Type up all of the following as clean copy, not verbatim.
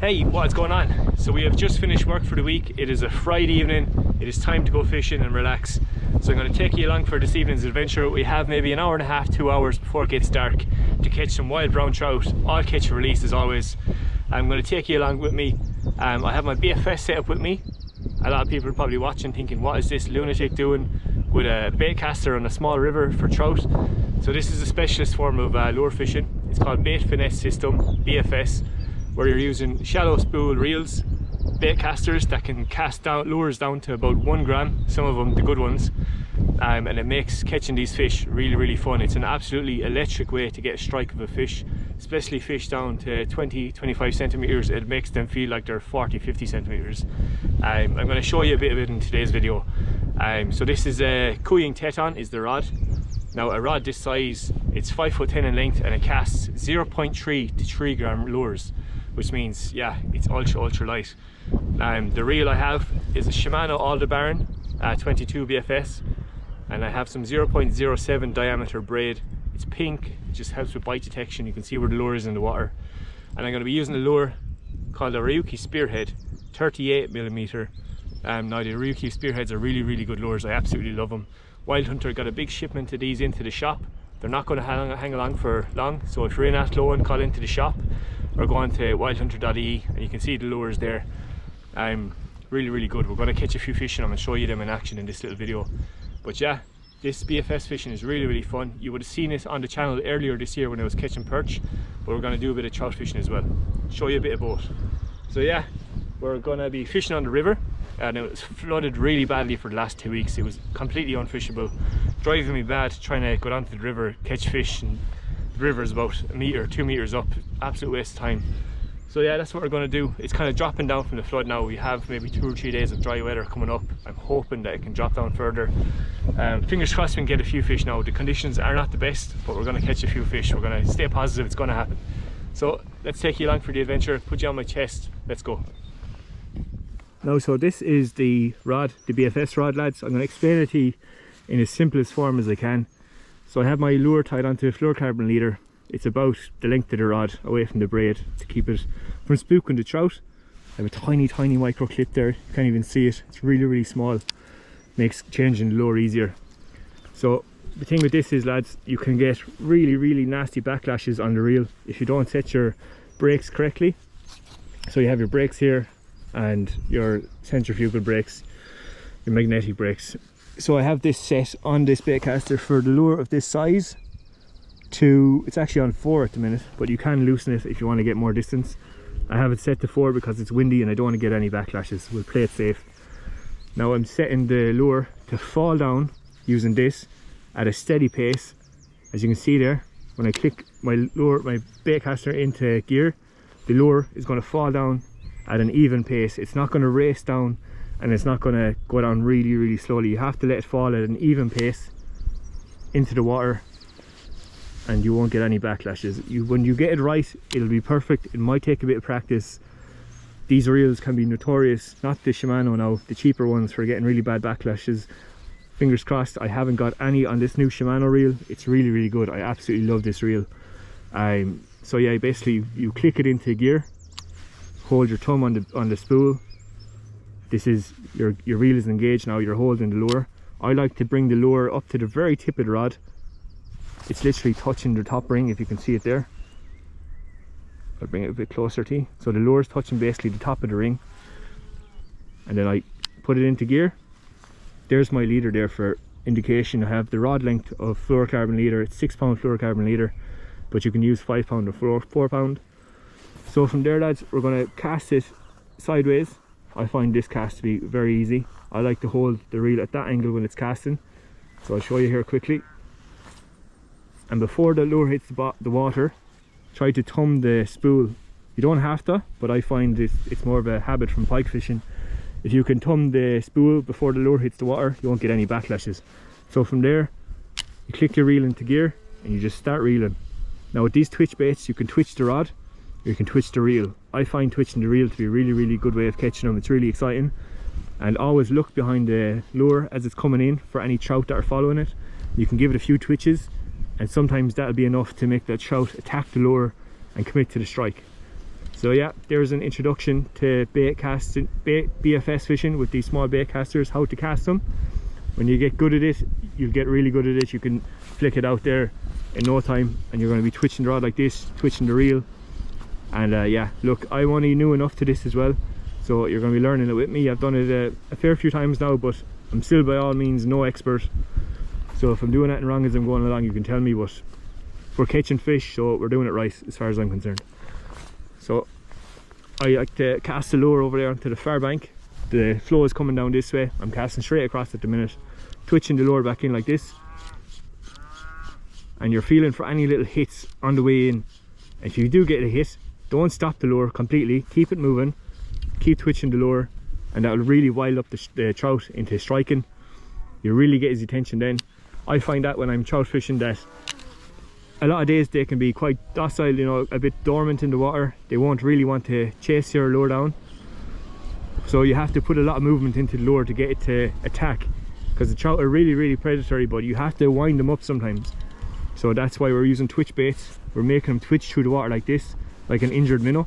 Hey, what's going on? So we have just finished work for the week. It is a Friday evening. It is time to go fishing and relax. So I'm going to take you along for this evening's adventure. We have maybe an hour and a half, 2 hours before it gets dark to catch some wild brown trout. All catch and release as always. I'm going to take you along with me. I have my BFS set up with me. A lot of people are probably watching thinking, what is this lunatic doing with a bait caster on a small river for trout? So this is a specialist form of lure fishing. It's called bait finesse system, BFS, where you're using shallow spool reels, bait casters that can cast down lures down to about 1 gram, some of them the good ones, and it makes catching these fish really fun. It's an absolutely electric way to get a strike of a fish, especially fish down to 20-25 centimeters. It makes them feel like they're 40-50 centimeters. I'm going to show you a bit of it in today's video. So this is a Kuying Teton is the rod. Now a rod this size, it's 5'10" in length and it casts 0.3 to 3 gram lures, which means, yeah, it's ultra light. The reel I have is a Shimano Aldebaran 22 BFS, and I have some 0.07 diameter braid. It's pink, it just helps with bite detection. You can see where the lure is in the water. And I'm going to be using a lure called a Ryuki Spearhead, 38mm. Now the Ryuki Spearheads are really good lures. I absolutely love them. Wild Hunter got a big shipment of these into the shop. They're not going to hang along for long, so if you're in Athlone, call into the shop or go on to wildhunter.ie and you can see the lures there. Really good. We're going to catch a few fish in them and show you them in action in this little video. But yeah, this BFS fishing is really fun. You would have seen it on the channel earlier this year when I was catching perch, but we're going to do a bit of trout fishing as well. Show you a bit of both. So yeah, we're going to be fishing on the river, and it was flooded really badly for the last 2 weeks. It was completely unfishable, driving me mad trying to go down to the river, catch fish, and the river is about 1 meter, 2 meters up. Absolute waste of time. So yeah, that's what we're going to do. It's kind of dropping down from the flood now. We have maybe 2 or 3 days of dry weather coming up. I'm hoping that it can drop down further. Fingers crossed we can get a few fish now. The conditions are not the best, but we're going to catch a few fish. We're going to stay positive it's going to happen. So let's take you along for the adventure. Put you on my chest. Let's go. Now, so this is the rod, the BFS rod, lads. I'm going to explain it to you in the simplest form as I can. So I have my lure tied onto a fluorocarbon leader. It's about the length of the rod away from the braid to keep it from spooking the trout. I have a tiny micro clip there. You can't even see it. It's really small. Makes changing the lure easier. So the thing with this is, lads, you can get really nasty backlashes on the reel if you don't set your brakes correctly. So you have your brakes here and your centrifugal brakes, your magnetic brakes. So I have this set on this bait caster for the lure of this size. It's actually on 4 at the minute, but you can loosen it if you want to get more distance. I have it set to 4 because it's windy and I don't want to get any backlashes. We'll play it safe. Now I'm setting the lure to fall down using this at a steady pace. As you can see there, when I click my bait caster into gear, the lure is going to fall down at an even pace. It's not going to race down and it's not going to go down really slowly. You have to let it fall at an even pace into the water, and you won't get any backlashes. When you get it right, it'll be perfect. It might take a bit of practice. These reels can be notorious, not the Shimano now, the cheaper ones, for getting really bad backlashes. Fingers crossed I haven't got any on this new Shimano reel. It's really good. I absolutely love this reel. So yeah, basically you click it into gear, hold your thumb on the spool. This is your reel is engaged now. You're holding the lure. I like to bring the lure up to the very tip of the rod. It's literally touching the top ring, if you can see it there. I'll bring it a bit closer to you. So the lure is touching basically the top of the ring, and then I put it into gear. There's my leader there for indication. I have the rod length of fluorocarbon leader. It's 6 pound fluorocarbon leader, but you can use 5 pound or 4 pound. So from there, lads, we're going to cast it sideways. I find this cast to be very easy. I like to hold the reel at that angle when it's casting, so I'll show you here quickly. And before the lure hits the water, try to thumb the spool. You don't have to, but I find it's more of a habit from pike fishing. If you can thumb the spool before the lure hits the water, you won't get any backlashes. So from there, you click your reel into gear and you just start reeling. Now with these twitch baits, you can twitch the rod or you can twitch the reel. I find twitching the reel to be a really good way of catching them. It's really exciting. And always look behind the lure as it's coming in for any trout that are following it. You can give it a few twitches, and sometimes that'll be enough to make that trout attack the lure and commit to the strike. So yeah, there's an introduction to BFS fishing with these small bait casters, how to cast them. When you get good at it, you'll get really good at it. You can flick it out there in no time, and you're going to be twitching the rod like this, twitching the reel. And yeah, look, I'm only new enough to this as well, so you're going to be learning it with me. I've done it a fair few times now, but I'm still by all means no expert. So if I'm doing anything wrong as I'm going along, you can tell me, but we're catching fish, so we're doing it right as far as I'm concerned. So I like to cast the lure over there onto the far bank. The flow is coming down this way. I'm casting straight across at the minute, twitching the lure back in like this, and you're feeling for any little hits on the way in. If you do get a hit, don't stop the lure completely, keep it moving, keep twitching the lure, and that will really wild up the trout into striking. You really get his attention then. I find that when I'm trout fishing, that a lot of days they can be quite docile, you know, a bit dormant in the water. They won't really want to chase your lure down, so you have to put a lot of movement into the lure to get it to attack, because the trout are really predatory, but you have to wind them up sometimes. So that's why we're using twitch baits. We're making them twitch through the water like this, like an injured minnow.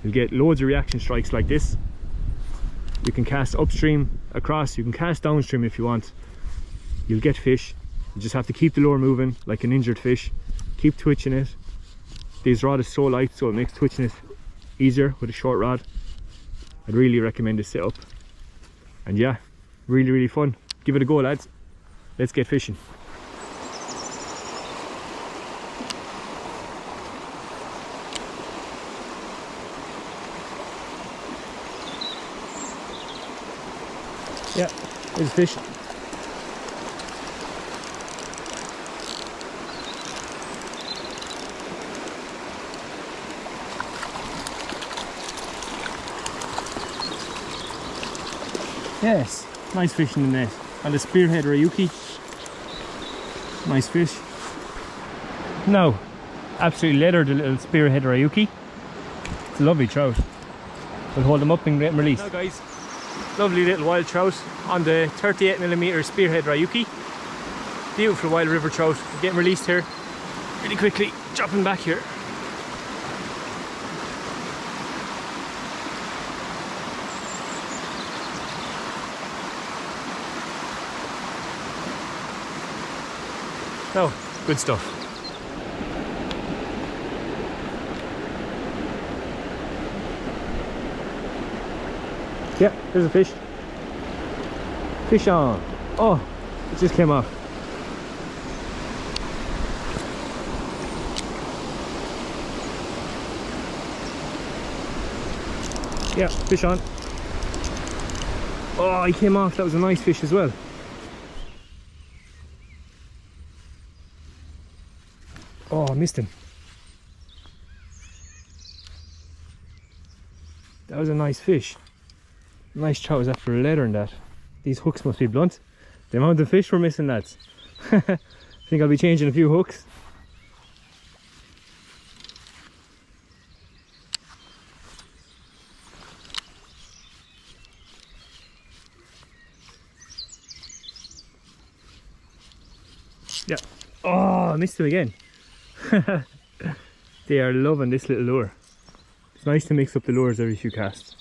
You'll get loads of reaction strikes like this. You can cast upstream, across, you can cast downstream if you want. You'll get fish. You just have to keep the lure moving like an injured fish. Keep twitching it. This rod is so light, so it makes twitching it easier with a short rod. I'd really recommend this setup. And yeah, really fun. Give it a go, lads. Let's get fishing. Yeah, there's fish. Yes, nice fish in the net. And a spearhead Ryuki. Nice fish. Now, absolutely leathered, the little spearhead Ryuki. It's a lovely trout. We'll hold them up and get them released. Now guys, lovely little wild trout on the 38mm spearhead Ryuki. Beautiful wild river trout. We're getting released here really quickly. Dropping back here. Oh, good stuff. Yeah, there's a fish. Fish on. Oh, it just came off. Yeah, fish on. Oh, he came off. That was a nice fish as well. Oh, I missed him. That was a nice fish. Nice trout was after a leather in that. These hooks must be blunt. The amount of fish we're missing, lads. I think I'll be changing a few hooks. Yeah. Oh, I missed him again. They are loving this little lure. It's nice to mix up the lures every few casts.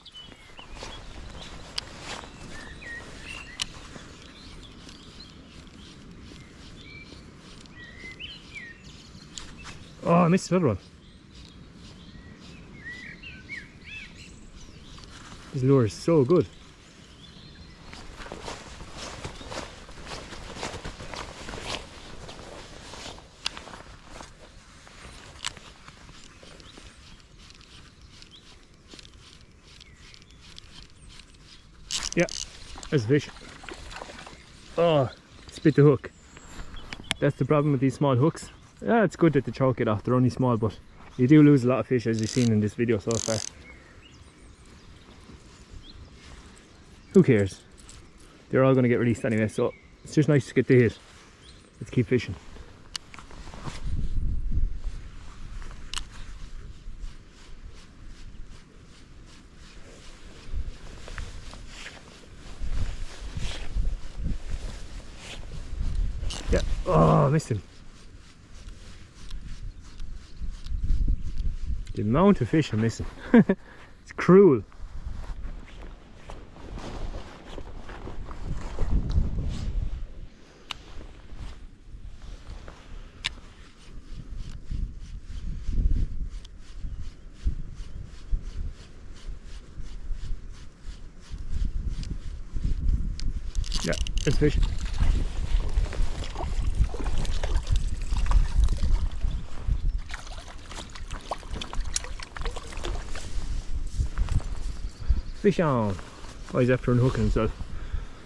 Oh, I missed another one. This lure is so good. Yeah, there's a fish. Oh, split the hook. That's the problem with these small hooks. Yeah, it's good that the trout get off. They're only small, but you do lose a lot of fish, as you've seen in this video so far. Who cares? They're all going to get released anyway, so it's just nice to get the hit. Let's keep fishing. Yeah. Oh, I missed him. The amount of fish I'm missing. It's cruel. Yeah, there's fish. Fish on. Oh, he's after unhooking himself.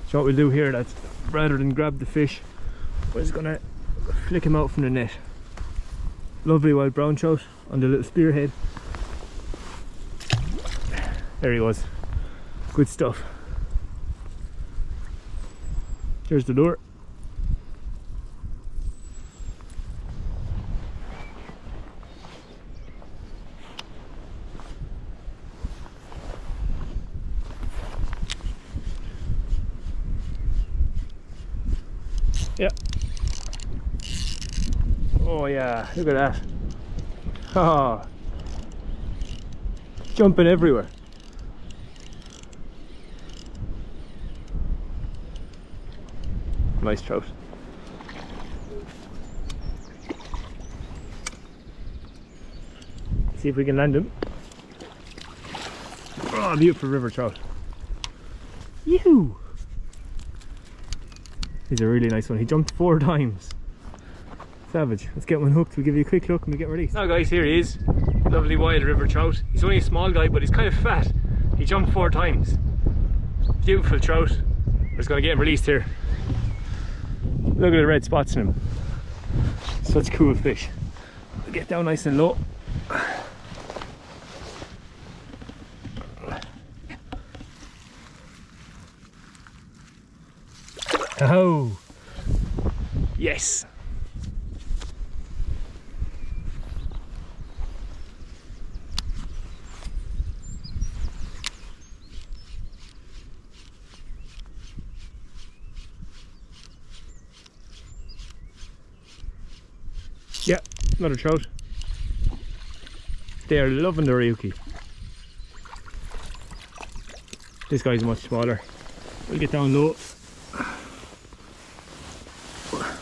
So what we'll do here, lads, rather than grab the fish, we're just gonna flick him out from the net. Lovely wild brown trout on the little spearhead. There he was. Good stuff. There's the lure. Yeah. Oh yeah, look at that. Oh, jumping everywhere. Nice trout. See if we can land him. Oh, beautiful river trout. Yoo-hoo! He's a really nice one. He jumped 4 times. Savage. Let's get one hooked. We'll give you a quick look and we get released. Now guys, here he is. Lovely wild river trout. He's only a small guy, but he's kind of fat. He jumped 4 times. Beautiful trout. We're just going to get him released here. Look at the red spots in him. Such cool fish. We'll get down nice and low. Oh, yes. Yeah, another trout. They are loving the ryuki. This guy's much smaller. We'll get down low.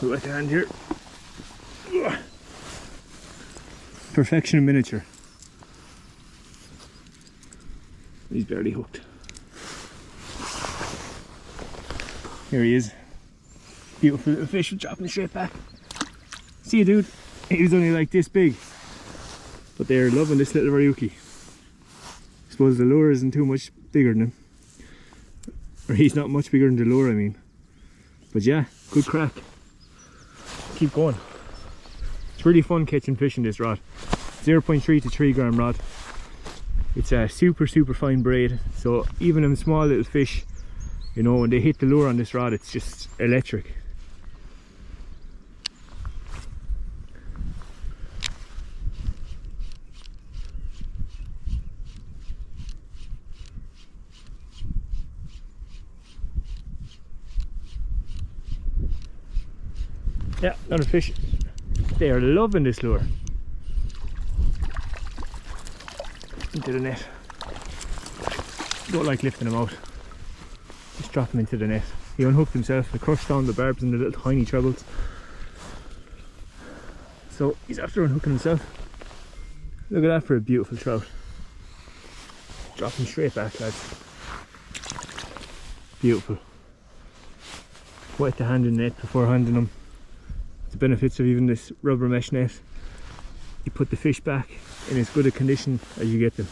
We'll wet the hand here. Perfection in miniature. He's barely hooked. Here he is. Beautiful little fish, dropping straight back. See you, dude. He was only like this big, but they're loving this little ryuki. I suppose the lure isn't too much bigger than him, or he's not much bigger than the lure, I mean. But yeah, good crack. Keep going. It's really fun catching fish in this rod. 0.3 to 3 gram rod. It's a super fine braid, so even them small little fish, you know, when they hit the lure on this rod, it's just electric. Yeah, another fish. They are loving this lure. Into the net. Don't like lifting him out. Just drop him into the net. He unhooked himself. I crushed down the barbs and the little tiny trebles. So he's after unhooking himself. Look at that for a beautiful trout. Drop him straight back, lads. Beautiful. Wet the hand in the net before handing him. The benefits of even this rubber mesh net, you put the fish back in as good a condition as you get them.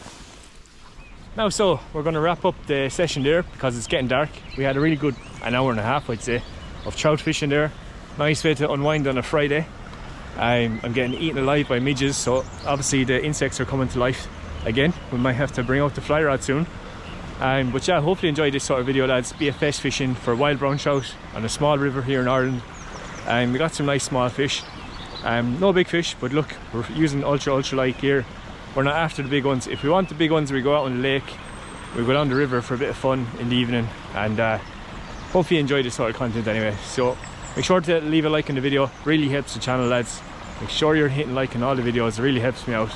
Now, so we're going to wrap up the session there because it's getting dark. We had a really good an hour and a half, I'd say, of trout fishing there. Nice way to unwind on a Friday. I'm getting eaten alive by midges, so obviously the insects are coming to life again. We might have to bring out the fly rod soon. But yeah, hopefully enjoy this sort of video, lads. BFS fishing for wild brown trout on a small river here in Ireland. We got some nice small fish. No big fish, but look, we're using ultra light gear. We're not after the big ones. If we want the big ones, we go out on the lake, we go down the river for a bit of fun in the evening, and hopefully you enjoy this sort of content anyway. So make sure to leave a like in the video, really helps the channel, lads. Make sure you're hitting like on all the videos, it really helps me out.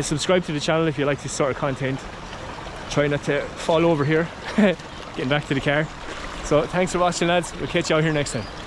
Subscribe to the channel if you like this sort of content. Try not to fall over here. Getting back to the car. So thanks for watching, lads. We'll catch you out here next time.